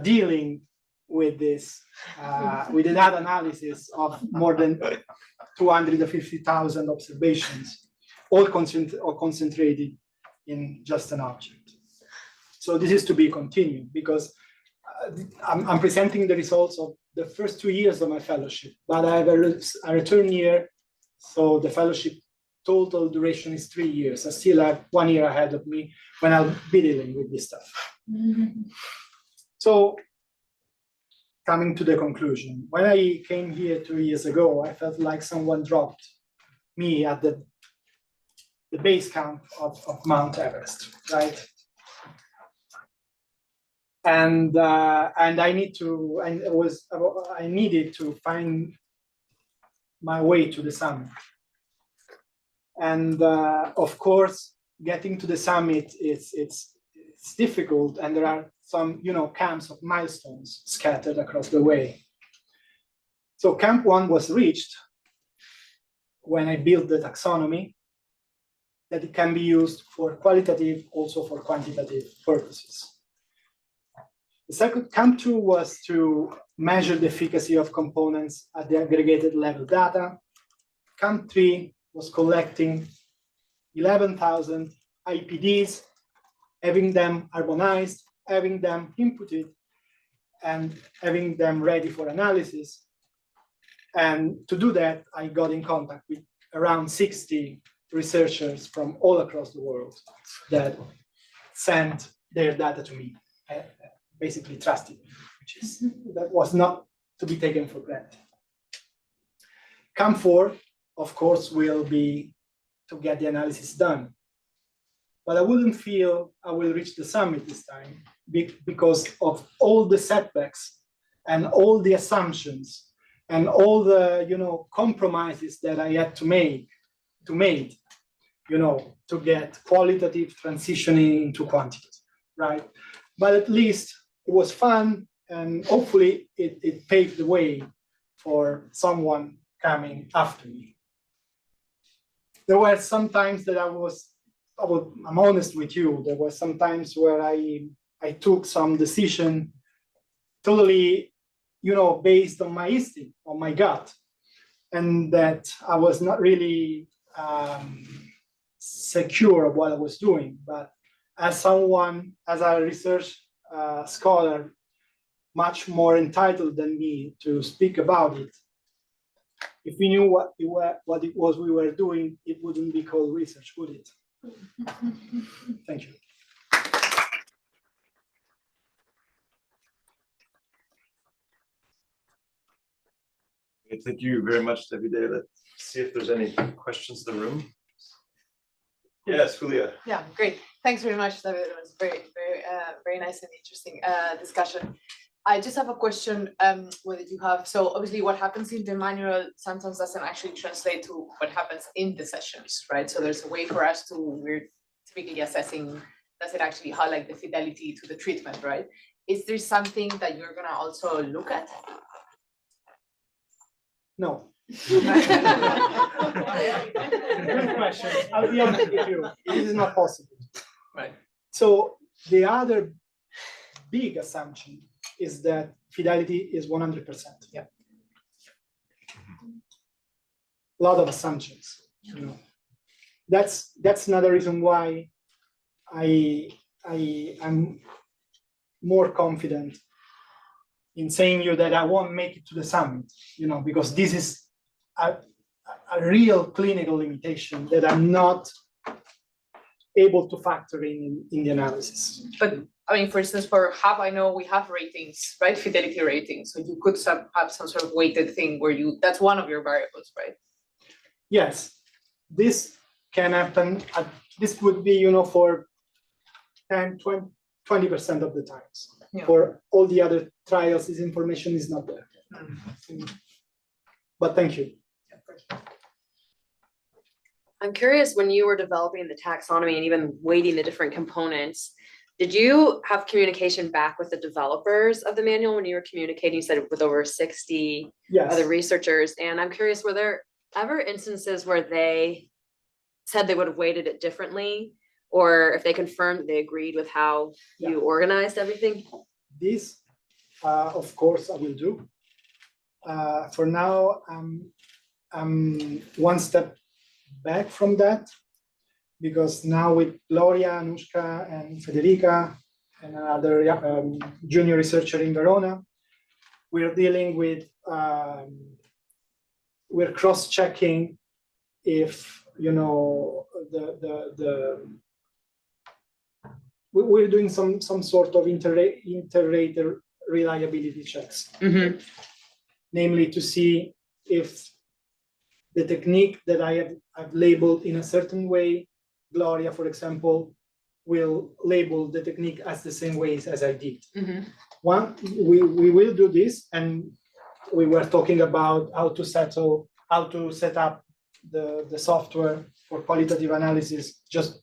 dealing with this, with the data analysis of more than 250,000 observations, all concentrated in just an object. So this is to be continued, because I'm presenting the results of the first 2 years of my fellowship, but I have a return year, so the fellowship total duration is 3 years. I still have 1 year ahead of me when I'll be dealing with this stuff. Mm-hmm. So, coming to the conclusion, when I came here 2 years ago, I felt like someone dropped me at the base camp of Mount Everest, right? And I needed to find my way to the summit. And of course, getting to the summit it's difficult, and there are some camps of milestones scattered across the way. So camp 1 was reached when I built the taxonomy, that it can be used for qualitative, also for quantitative purposes. The second, camp 2 was to measure the efficacy of components at the aggregated level data. Camp 3 was collecting 11,000 IPDs, having them harmonized, having them inputted, and having them ready for analysis. And to do that, I got in contact with around 60 researchers from all across the world that sent their data to me, basically trusted me, that was not to be taken for granted. Come 4, of course, will be to get the analysis done. But I wouldn't feel I will reach the summit this time because of all the setbacks and all the assumptions and all the compromises that I had to make, to get qualitative transitioning into quantitative, right? But at least it was fun, and hopefully it paved the way for someone coming after me. There were some times that I'm honest with you, there were some times where I took some decision totally, based on my instinct, on my gut, and that I was not really secure of what I was doing. But as a research scholar, much more entitled than me to speak about it, if we knew what it was we were doing, it wouldn't be called research, would it? Thank you. Thank you very much, Davide. Let's see if there's any questions in the room. Yes, Julia. Yeah, great. Thanks very much, David. It was very nice and interesting discussion. I just have a question. Whether you have, so obviously what happens in the manual sometimes doesn't actually translate to what happens in the sessions, right? So there's a way for us to, we're typically assessing, does it actually highlight the fidelity to the treatment, right? Is there something that you're gonna also look at? No. Good question. I'll be honest with you. This is not possible. Right. So the other big assumption is that fidelity is 100%. Yeah. A lot of assumptions. That's another reason why I'm more confident in saying you that I won't make it to the summit, because this is a real clinical limitation that I'm not able to factor in the analysis. But I mean, for instance, for Hub, I know we have ratings, right? Fidelity ratings. So you could have some sort of weighted thing where that's one of your variables, right? Yes, this can happen. This would be, for 10, 20% of the times. Yeah. For all the other trials, this information is not there. But thank you. I'm curious, when you were developing the taxonomy and even weighting the different components, did you have communication back with the developers of the manual when you were communicating? You said with over 60 other researchers. And I'm curious, were there ever instances where they said they would have weighted it differently? Or if they confirmed they agreed with how you organized everything? This, of course, I will do. For now, I'm one step back from that, because now with Gloria, Anushka, and Federica, and another junior researcher in Verona, we're dealing with, we're cross-checking if, we're doing some sort of inter-rater reliability checks, namely to see if the technique that I've labeled in a certain way, Gloria, for example, will label the technique as the same ways as I did. We will do this, and we were talking about how to set up the software for qualitative analysis just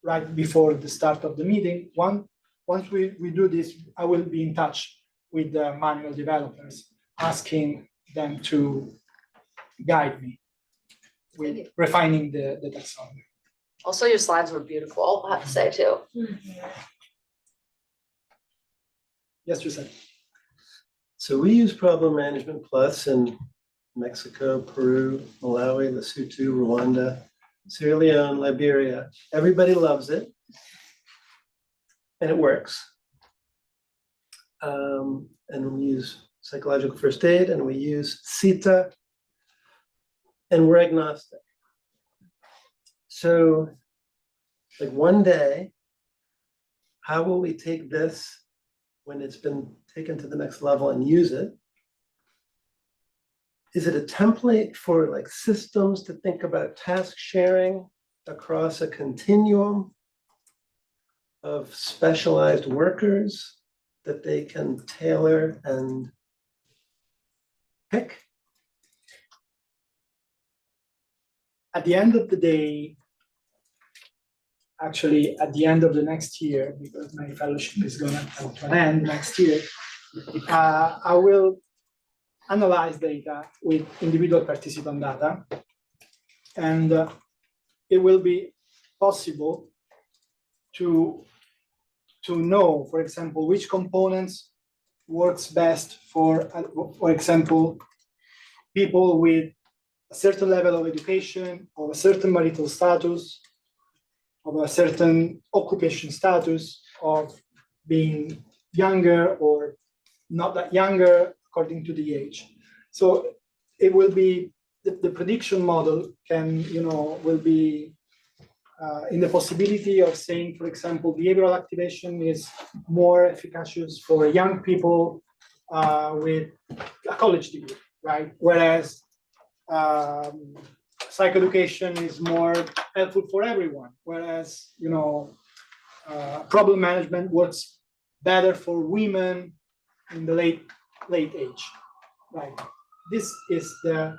right before the start of the meeting. Once we do this, I will be in touch with the manual developers, asking them to guide me with refining the taxonomy. Also, your slides were beautiful, I have to say too. Yes, you said. So we use Problem Management Plus in Mexico, Peru, Malawi, Lesotho, Rwanda, Sierra Leone, Liberia. Everybody loves it, and it works. And we use psychological first aid, and we use CETA, and we're agnostic. So, like one day, how will we take this when it's been taken to the next level and use it? Is it a template for like systems to think about task sharing across a continuum of specialized workers that they can tailor and pick? At the end of the day, actually, at the end of the next year, because my fellowship is going to come to an end next year, I will analyze data with individual participant data, and it will be possible to know, for example, which components works best for example, people with a certain level of education, or a certain marital status, of a certain occupation status, of being younger or not that younger according to the age. So it will be, the prediction model can, will be in the possibility of saying, for example, behavioral activation is more efficacious for young people with a college degree, right? Whereas psychoeducation is more helpful for everyone. Whereas, problem management works better for women in the late age, right? This is the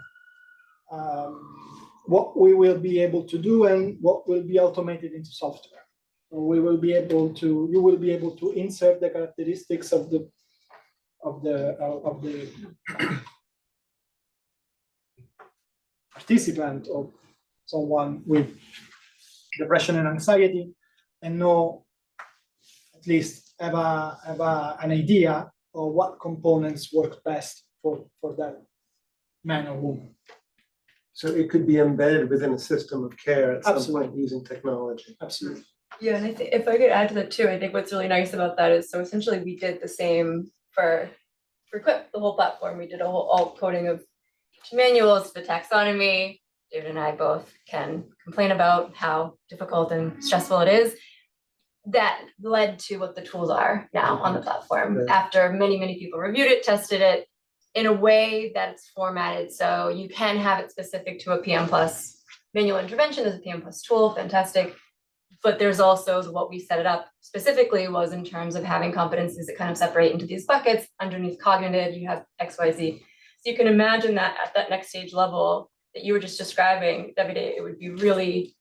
what we will be able to do and what will be automated into software. We will be able to, you will be able to insert the characteristics of the participant, or someone with depression and anxiety, and know, at least have an idea of what components work best for that man or woman. So it could be embedded within a system of care at some Absolutely. point using technology. Absolutely. Yeah, and I think if I could add to that too, I think what's really nice about that is, so essentially we did the same for Quip, the whole platform. We did a whole all coding of manuals, the taxonomy. David and I both can complain about how difficult and stressful it is. That led to what the tools are now on the platform. Right. After many people reviewed it, tested it in a way that it's formatted so you can have it specific to a PM Plus manual intervention. There's a PM Plus tool, fantastic. But there's also what we set it up specifically was in terms of having competencies that kind of separate into these buckets. Underneath cognitive, you have XYZ. So you can imagine that at that next stage level that you were just describing, Davide, it would be really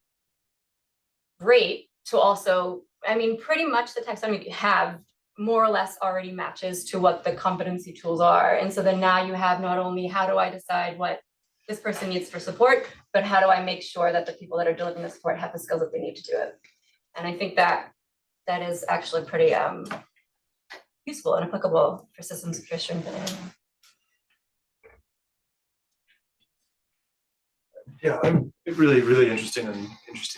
great to also, I mean, pretty much the taxonomy you have more or less already matches to what the competency tools are. And so then now you have not only how do I decide what this person needs for support, but how do I make sure that the people that are delivering the support have the skills that they need to do it? And I think that is actually pretty useful and applicable for systems of strength. Yeah, I'm really interesting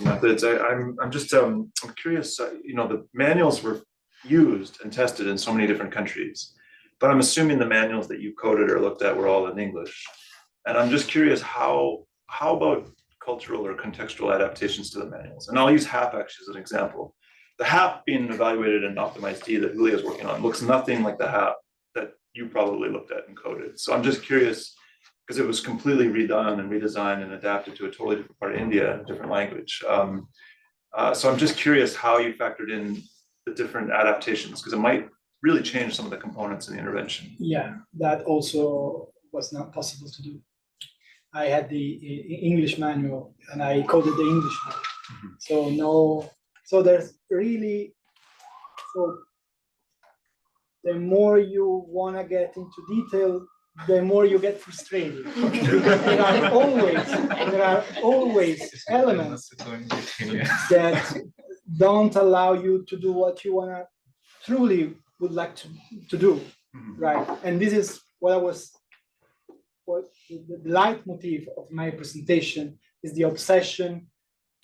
methods. I'm just I'm curious. The manuals were used and tested in so many different countries, but I'm assuming the manuals that you coded or looked at were all in English. And I'm just curious how about cultural or contextual adaptations to the manuals? And I'll use HAP actually as an example. The HAP being evaluated in Optimized D that Julia is working on looks nothing like the HAP that you probably looked at and coded. So I'm just curious, because it was completely redone and redesigned and adapted to a totally different part of India and a different language. So I'm just curious how you factored in the different adaptations, because it might really change some of the components in the intervention. Yeah, that also was not possible to do. I had the English manual and I coded the English manual. Mm-hmm. So there's really, so the more you want to get into detail, the more you get frustrated. There are always elements that don't allow you to do what you want to truly would like to do, right? And this is what the leitmotif of my presentation is, the obsession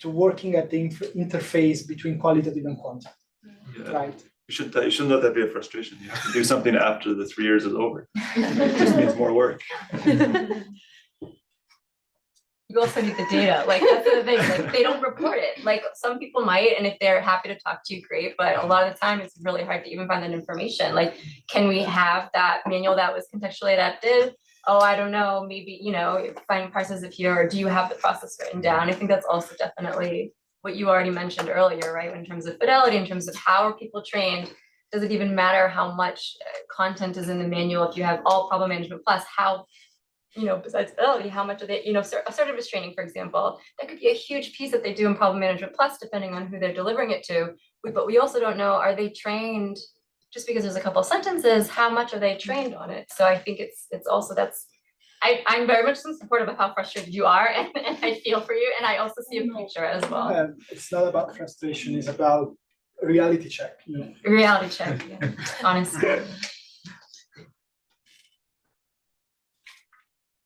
to working at the interface between qualitative and quantitative, right? You shouldn't let that be a frustration. You have to do something after the 3 years is over. It just means more work. You you also need the data, like, that's the thing, like, they don't report it, like, some people might, and if they're happy to talk to you, great, but a lot of the time, it's really hard to even find that information, like, can we have that manual that was contextually adapted? Oh, I don't know, maybe, you know, finding parsers if you're, do you have the process written down? I think that's also definitely what you already mentioned earlier, right, in terms of fidelity, in terms of how are people trained, does it even matter how much content is in the manual if you have all problem management plus, how, you know, besides fidelity, how much of they, you know, assertiveness training, for example, that could be a huge piece that they do in problem management plus, depending on who they're delivering it to. But we also don't know, are they trained, just because there's a couple of sentences, how much are they trained on it? So I think it's also, that's, I'm very much in support of how frustrated you are, and I feel for you, and I also see a future as well. It's not about frustration, it's about reality check, you know. Reality check, yeah, honestly.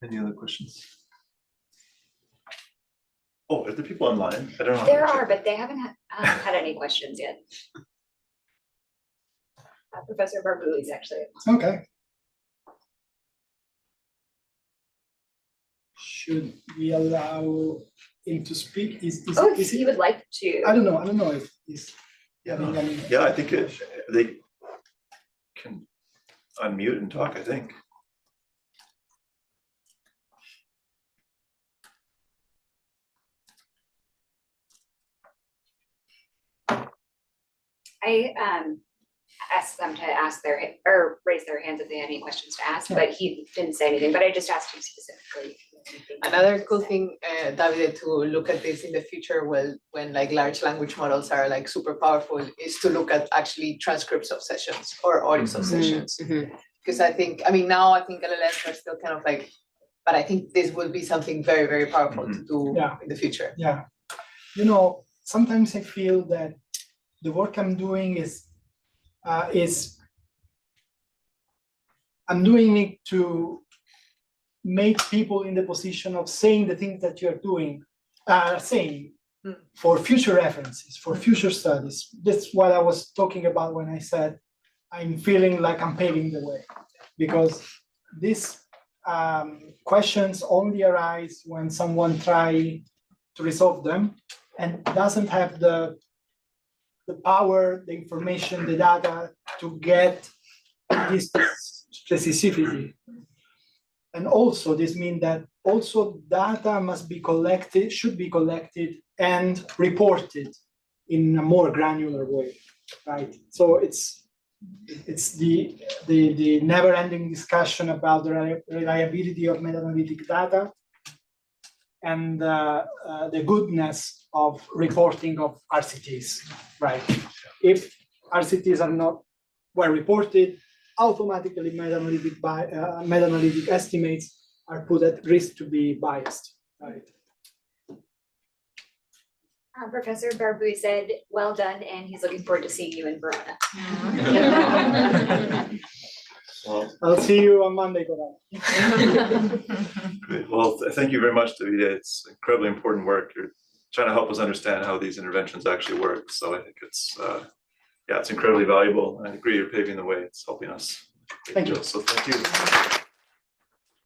Any other questions? Oh, are there people online? I don't know. There are, but they haven't had any questions yet. Professor Barbu is actually. Okay. Should we allow him to speak? Is Oh, if is you it? would like to. I don't know if he's. Yeah, I mean, Yeah, I think they can unmute and talk, I think. I asked them to ask or raise their hands if they had any questions to ask, but he didn't say anything, but I just asked him specifically. Another cool thing, Davide, to look at this in the future, when like large language models are like super powerful, is to look at actually transcripts of sessions or audios of sessions. Because I think now I think LLMs are still kind of like, but I think this will be something very, very powerful to do in the future. yeah, you know, sometimes I feel that the work I'm doing is I'm doing it to make people in the position of saying the things that you're doing, saying for future references, for future studies. That's what I was talking about when I said I'm feeling like I'm paving the way, because these questions only arise when someone tries to resolve them and doesn't have the power, the information, the data to get this specificity. And also this means that also data must be collected, should be collected and reported in a more granular way, right? So it's the never-ending discussion about the reliability of meta-analytic data and the goodness of reporting of RCTs, right? If RCTs are not well reported, automatically meta-analytic estimates are put at risk to be biased, right? Professor Barbu said, well done, and he's looking forward to seeing you in Verona. Well, I'll see you on Monday, great. Well, thank you very much, Davide. It's incredibly important work. You're trying to help us understand how these interventions actually work. So I think it's, it's incredibly valuable. And I agree, you're paving the way. It's helping us. Thank you. So thank you.